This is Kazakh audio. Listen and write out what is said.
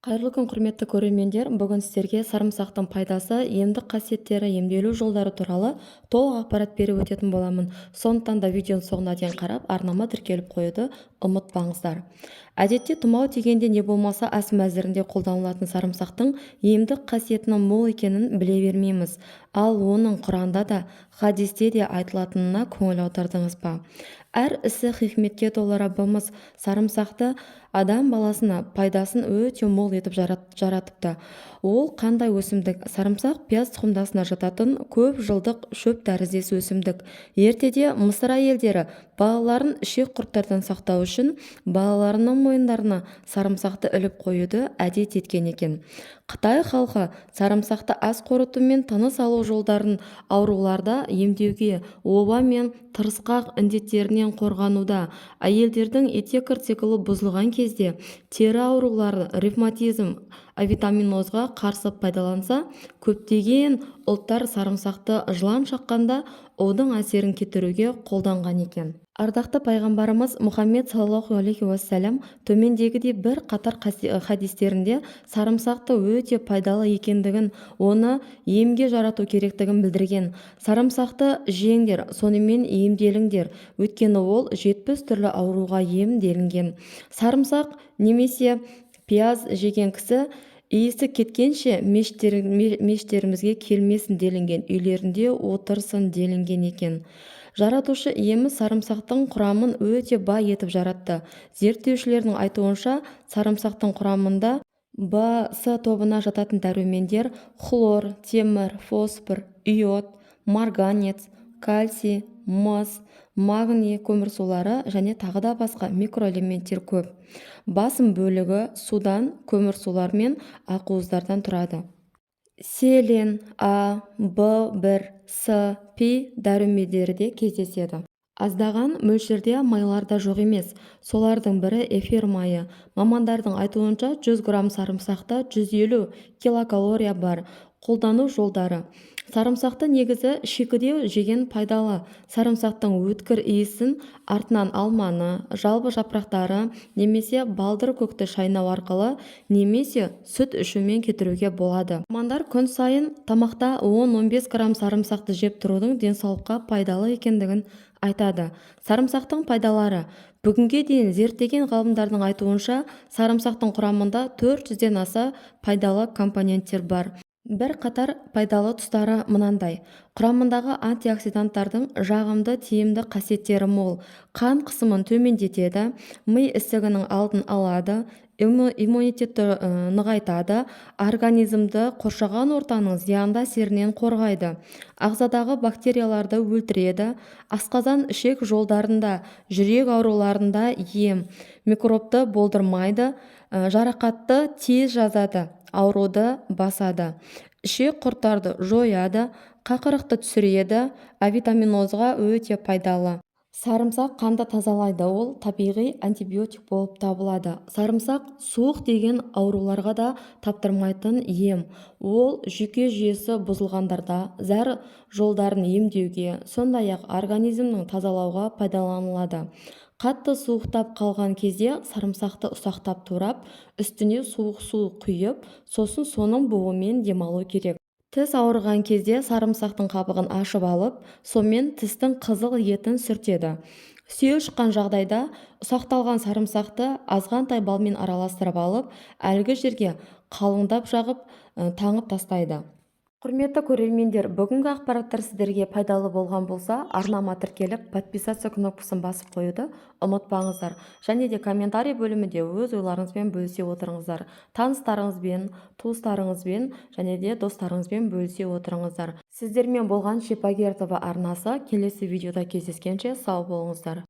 Қайырлы күн, құрметті көрермендер. Бүгін сіздерге сарымсақтың пайдасы, емдік қасиеттері, емделу жолдары туралы толық ақпарат беріп өтетін боламын. Сондықтан да видеоның соңына дейін қарап, арнама тіркеліп қоюды ұмытпаңыздар. Әдетте тұмау тигенде не болмаса ас мәзірінде қолданылатын сарымсақтың емдік қасиетінің мол екенін біле бермейміз. Ал оның Құранда да, хадисте де айтылатынына көңіл аудардыңыз ба? Әр ісі хикметке толы Раббымыз сарымсақты адам баласына пайдасын өте мол етіп жаратыпты. Ол қандай өсімдік? Сарымсақ пияз тұқымдасына жататын көп жылдық шөп тәріздес өсімдік. Ертеде Мысыр әйелдері балаларын ішек құрттардан сақтау үшін балаларының мойындарына сарымсақты іліп қоюды әдет еткен екен. Қытай халқы сарымсақты ас қорыту мен тыныс алу жолдарын ауруларда емдеуге, оба мен тырысқақ індеттерінен қорғануда, әйелдердің этекр циклі бұзылған кезде, тері аурулары, ревматизм, авитаминозға қарсы пайдаланса, көптеген ұлттар сарымсақты жылан шаққанда одың әсерін кетіруге қолданған екен. Ардақты пайғамбарымыз Мұхаммед саллаллаху алейхи уассалам төмендегідей бір қатар хадистерінде сарымсақты өте пайдалы екендігін, оны емге жарату керектігін білдірген. Сарымсақты жеңдер, сонымен емделіңдер, өйткені ол 70 түрлі ауруға ем делінген. Сарымсақ немесе пияз жеген кісі иісі кеткенше мешіттерімізге келмесін делінген, үйлерінде отырсын делінген екен. Жаратушы иеміз сарымсақтың құрамын өте бай етіп жаратты. Зерттеушілердің айтуынша, сарымсақтың құрамында С тобына жататын дәрумендер хлор, темір, фосфор, иод, марганец, кальций, мыс, магний көмірсулары және тағы да басқа микроэлементтер көп. Басым бөлігі судан, көмірсулар мен ақуыздардан тұрады. Селен, А, В1, С, Пи дәрумендері де кездеседі. Аздаған мөлшерде майлар да жоқ емес. Солардың бірі эфир майы. Мамандардың айтуынша 100 грамм сарымсақта 150 килокалория бар. Қолдану жолдары. Сарымсақты негізі шикіде жеген пайдалы. Сарымсақтың өткір иісін артынан алманы, жалбы жапырақтары немесе балдыр көкті шайнау арқылы немесе сүт ішумен кетіруге болады. Мамандар күн сайын тамақта 10-15 грамм сарымсақты жеп тұрудың денсаулыққа пайдалы екендігін айтады. Сарымсақтың пайдалары. Бүгінге дейін зерттеген ғалымдардың айтуынша, сарымсақтың құрамында 400-ден аса пайдалы компоненттер бар. Бір қатар пайдалы тұстары мынандай. Құрамындағы антиоксиданттардың жағымды тиімді қасиеттері мол. Қан қысымын төмендетеді, ми ісігінің алдын алады, иммунитетті нығайтады, организмді қоршаған ортаның зиянды әсерінен қорғайды, ағзадағы бактерияларды өлтіреді, асқазан ішек жолдарында, жүрек ауруларында ем, микробты болдырмайды, жарақатты тез жазады, ауруды басады, ішек құрттарды жояды, қақырықты түсіреді, авитаминозға өте пайдалы. Сарымсақ қанды тазалайды, ол табиғи антибиотик болып табылады. Сарымсақ суық деген ауруларға да таптырмайтын ем. Ол жүйке жүйесі бұзылғандарда зәр жолдарын емдеуге, сондай-ақ организмнің тазалауға пайдаланылады. Қатты суықтап қалған кезде сарымсақты ұсақтап турап, үстіне суық су құйып, сосын соның буымен демалу керек. Тіс ауырған кезде сарымсақтың қабығын ашып алып, сонымен тістің қызыл етін сүртеді. Сүйел шыққан жағдайда ұсақталған сарымсақты азғантай балмен араластырып алып, әлгі жерге қалыңдап жағып, таңып тастайды. Құрметті көрермендер, бүгінгі ақпараттар сіздерге пайдалы болған болса, арнама тіркеліп, подписаться кнопкасын басып қоюды ұмытпаңыздар. Және де комментарий бөлімінде өз ойларыңызбен бөлісе отырыңыздар. Таныстарыңызбен, туыстарыңызбен және де достарыңызбен бөлісе отырыңыздар. Сіздермен болған Шипагер ТВ арнасы. Келесі видеода кездескенше сау болыңыздар.